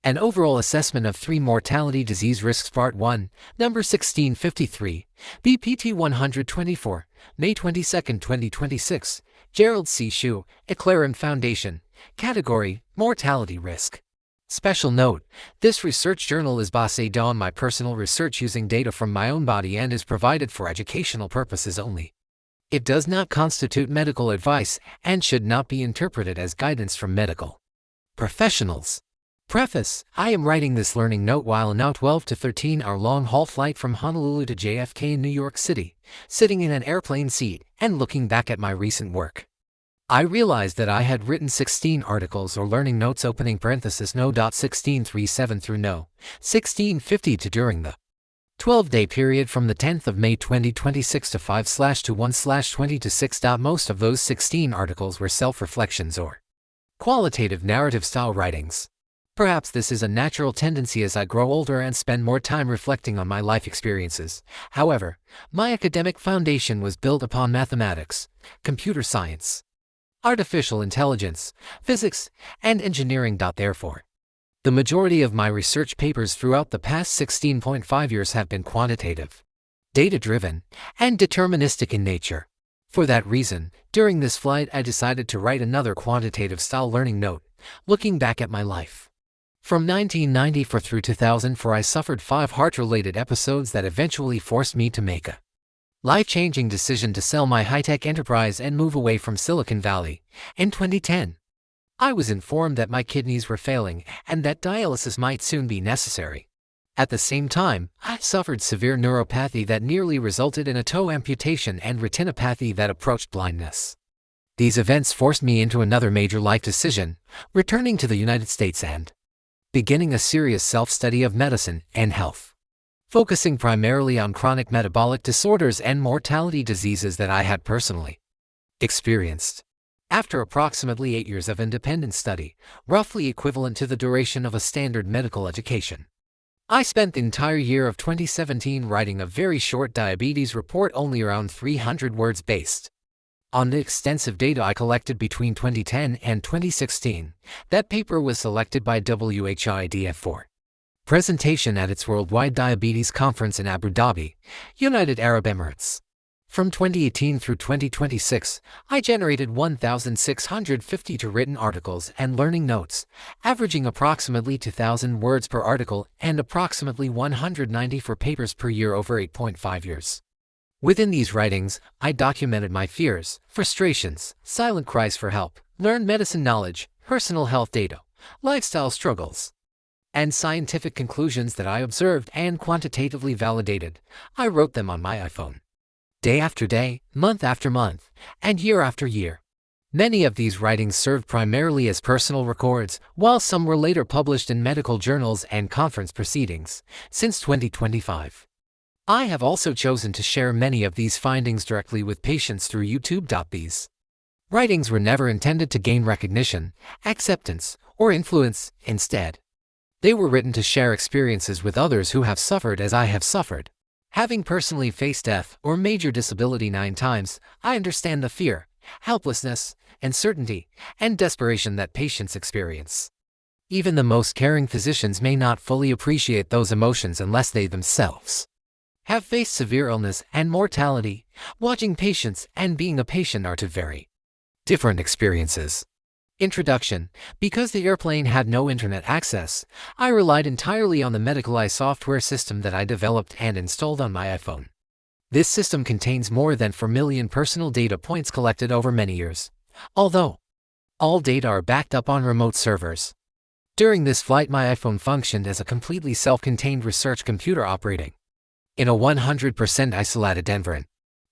An overall assessment of 3 mortality disease risks. Part 1, number 1653, VPT 124, May 22, 2026, Gerald C. EclaireMD Foundation, category, mortality risk. Special note, this research journal is based on my personal research using data from my own body and is provided for educational purposes only. It does not constitute medical advice and should not be interpreted as guidance from medical professionals. Preface, I am writing this learning note while on a 12 to 13-hour long-haul flight from Honolulu to JFK in New York City, sitting in an airplane seat and looking back at my recent work. I realized that I had written 16 articles or learning notes opening parenthesis No.1637 through No.1652 during the 12-day period from the 10th of May 2026 to 5/1/20 Most of those 16 articles were self-reflections or qualitative narrative-style writings. Perhaps this is a natural tendency as I grow older and spend more time reflecting on my life experiences. However, my academic foundation was built upon mathematics, computer science, artificial intelligence, physics, and engineering. Therefore, the majority of my research papers throughout the past 16.5 years have been quantitative, data-driven, and deterministic in nature. For that reason, during this flight I decided to write another quantitative-style learning note, looking back at my life. From 1994 through 2004 I suffered 5 heart-related episodes that eventually forced me to make a life-changing decision to sell my high-tech enterprise and move away from Silicon Valley. In 2010, I was informed that my kidneys were failing and that dialysis might soon be necessary. At the same time, I suffered severe neuropathy that nearly resulted in a toe amputation and retinopathy that approached blindness. These events forced me into another major life decision, returning to the United States and beginning a serious self-study of medicine and health, focusing primarily on chronic metabolic disorders and mortality diseases that I had personally experienced. After approximately 8 years of independent study, roughly equivalent to the duration of a standard medical education, I spent the entire year of 2017 writing a very short diabetes report, only around 300 words, based on the extensive data I collected between 2010 and 2016. That paper was selected by WHIDF for presentation at its Worldwide Diabetes Conference in Abu Dhabi, United Arab Emirates. From 2018 through 2026, I generated 1,652 written articles and learning notes, averaging approximately 2,000 words per article and approximately 194 papers per year over 8.5 years. Within these writings, I documented my fears, frustrations, silent cries for help, learned medicine knowledge, personal health data, lifestyle struggles, and scientific conclusions that I observed and quantitatively validated. I wrote them on my iPhone, day after day, month after month, and year after year. Many of these writings served primarily as personal records, while some were later published in medical journals and conference proceedings. Since 2025, I have also chosen to share many of these findings directly with patients through YouTube. These writings were never intended to gain recognition, acceptance, or influence. Instead, they were written to share experiences with others who have suffered as I have suffered. Having personally faced death or major disability 9 times, I understand the fear, helplessness, uncertainty, and desperation that patients experience. Even the most caring physicians may not fully appreciate those emotions unless they themselves have faced severe illness and mortality. Watching patients and being a patient are two very different experiences. Introduction. Because the airplane had no internet access, I relied entirely on the Medicalize software system that I developed and installed on my iPhone. This system contains more than 4 million personal data points collected over many years, although all data are backed up on remote servers. During this flight, my iPhone functioned as a completely self-contained research computer operating in a 100% isolated environment.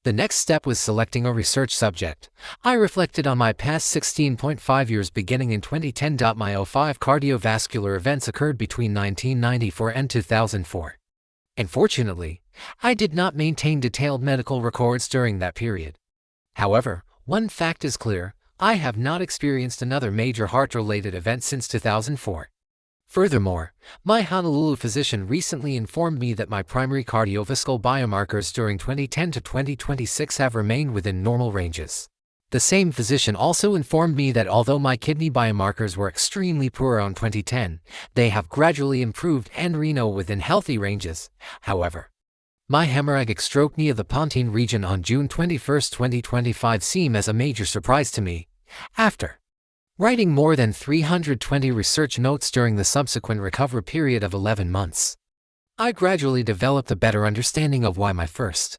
The next step was selecting a research subject. I reflected on my past 16.5 years beginning in 2010. My 5 cardiovascular events occurred between 1994 and 2004. Unfortunately, I did not maintain detailed medical records during that period. However, one fact is clear: I have not experienced another major heart-related event since 2004. Furthermore, my Honolulu physician recently informed me that my primary cardiovascular biomarkers during 2010 to 2026 have remained within normal ranges. The same physician also informed me that although my kidney biomarkers were extremely poor around 2010, they have gradually improved and renal within healthy ranges. However, my hemorrhagic stroke near the pontine region on June 21, 2025 seemed as a major surprise to me. After writing more than 320 research notes during the subsequent recovery period of 11 months, I gradually developed a better understanding of why my first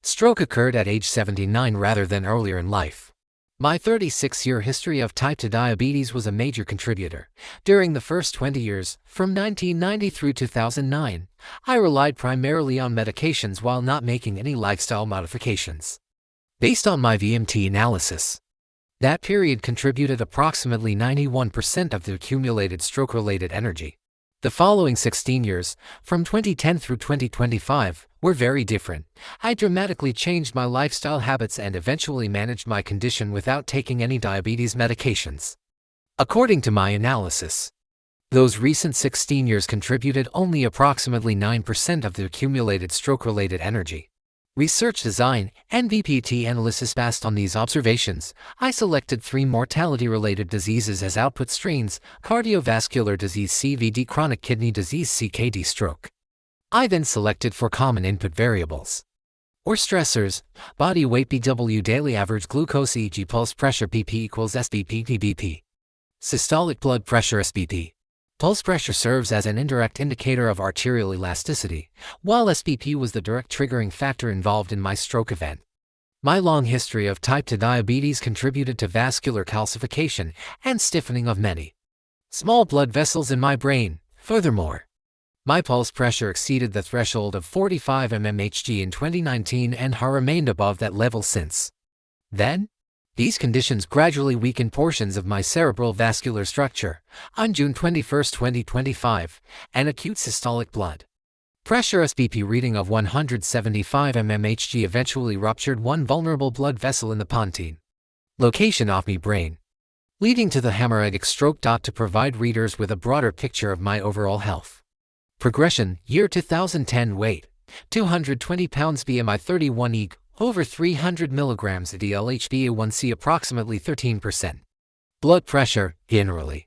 stroke occurred at age 79 rather than earlier in life. My 36-year history of type 2 diabetes was a major contributor. During the first 20 years, from 1990 through 2009, I relied primarily on medications while not making any lifestyle modifications. Based on my VMT analysis, that period contributed approximately 91% of the accumulated stroke-related energy. The following 16 years, from 2010 through 2025, were very different. I dramatically changed my lifestyle habits and eventually managed my condition without taking any diabetes medications. According to my analysis, those recent 16 years contributed only approximately 9% of the accumulated stroke-related energy. Research design and VPT analysis. Based on these observations, I selected 3 mortality-related diseases as output strains: cardiovascular disease CVD, chronic kidney disease CKD, stroke. I then selected 4 common input variables or stressors: body weight BW, daily average glucose EG, pulse pressure PP equals SBP TBP, systolic blood pressure SBP. Pulse pressure serves as an indirect indicator of arterial elasticity, while SBP was the direct triggering factor involved in my stroke event. My long history of type 2 diabetes contributed to vascular calcification and stiffening of many small blood vessels in my brain. Furthermore, my pulse pressure exceeded the threshold of 45 mmHg in 2019 and has remained above that level since then. These conditions gradually weakened portions of my cerebral vascular structure. On June 21, 2025, an acute systolic blood pressure SBP reading of 175 mmHg eventually ruptured one vulnerable blood vessel in the pontine location of my brain, leading to the hemorrhagic stroke. To provide readers with a broader picture of my overall health progression: year 2010, weight 220 pounds, BMI 31, EG over 300 mg, HbA1c approximately 13%. Blood pressure generally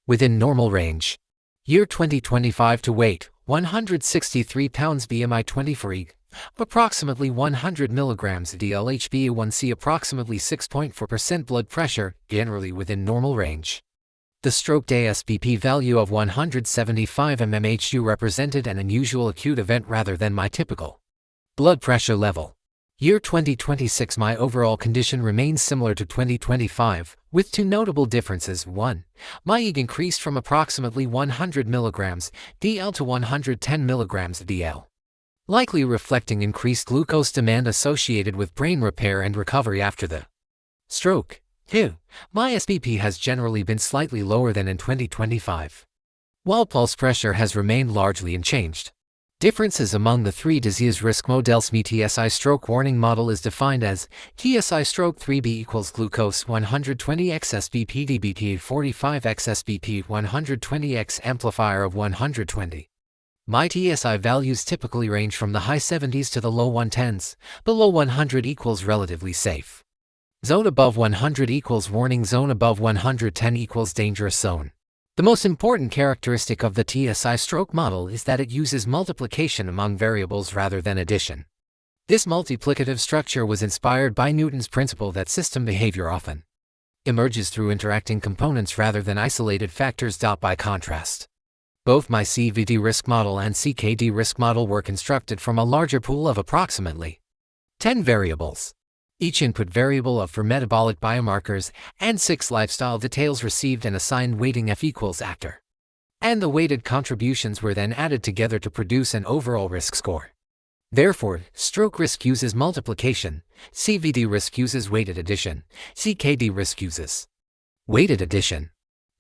within normal range. Year 2025 to weight 163 pounds, BMI 24, EG approximately 100 mg, HbA1c approximately 6.4%. Blood pressure generally within normal range. The stroke day SBP value of 175 mmHg represented an unusual acute event rather than my typical blood pressure level. Year 2026, my overall condition remains similar to 2025, with 2 notable differences. 1. My EG increased from approximately 100 mg DL to 110 mg DL, likely reflecting increased glucose demand associated with brain repair and recovery after the stroke. 2. My SBP has generally been slightly lower than in 2025, while pulse pressure has remained largely unchanged. Differences among the 3 disease risk models. My TSI stroke warning model is defined as TSI stroke 3B equals glucose 120x SBP DBP 45x SBP 120x amplifier of 120. My TSI values typically range from the high 70s to the low 110s. Below 100 equals relatively safe zone, above 100 equals warning zone, above 110 equals dangerous zone. The most important characteristic of the TSI stroke model is that it uses multiplication among variables rather than addition. This multiplicative structure was inspired by Newton's principle that system behavior often emerges through interacting components rather than isolated factors. By contrast, both my CVD risk model and CKD risk model were constructed from a larger pool of approximately 10 variables, each input variable of 4 metabolic biomarkers and 6 lifestyle details received and assigned weighting F equals actor. And the weighted contributions were then added together to produce an overall risk score. Therefore, stroke risk uses multiplication, CVD risk uses weighted addition, CKD risk uses weighted addition.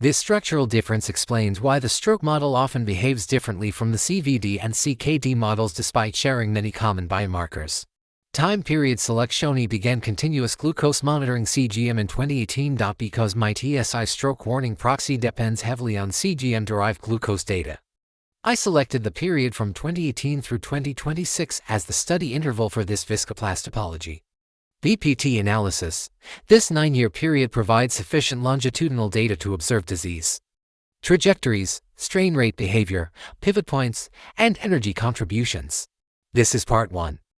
This structural difference explains why the stroke model often behaves differently from the CVD and CKD models despite sharing many common biomarkers. Time period select: Shoni began continuous glucose monitoring CGM in 2018. Because my TSI stroke warning proxy depends heavily on CGM-derived glucose data, I selected the period from 2018 through 2026 as the study interval for this viscoplast topology. VPT analysis. This 9-year period provides sufficient longitudinal data to observe disease trajectories, strain rate behavior, pivot points, and energy contributions. This is part 1.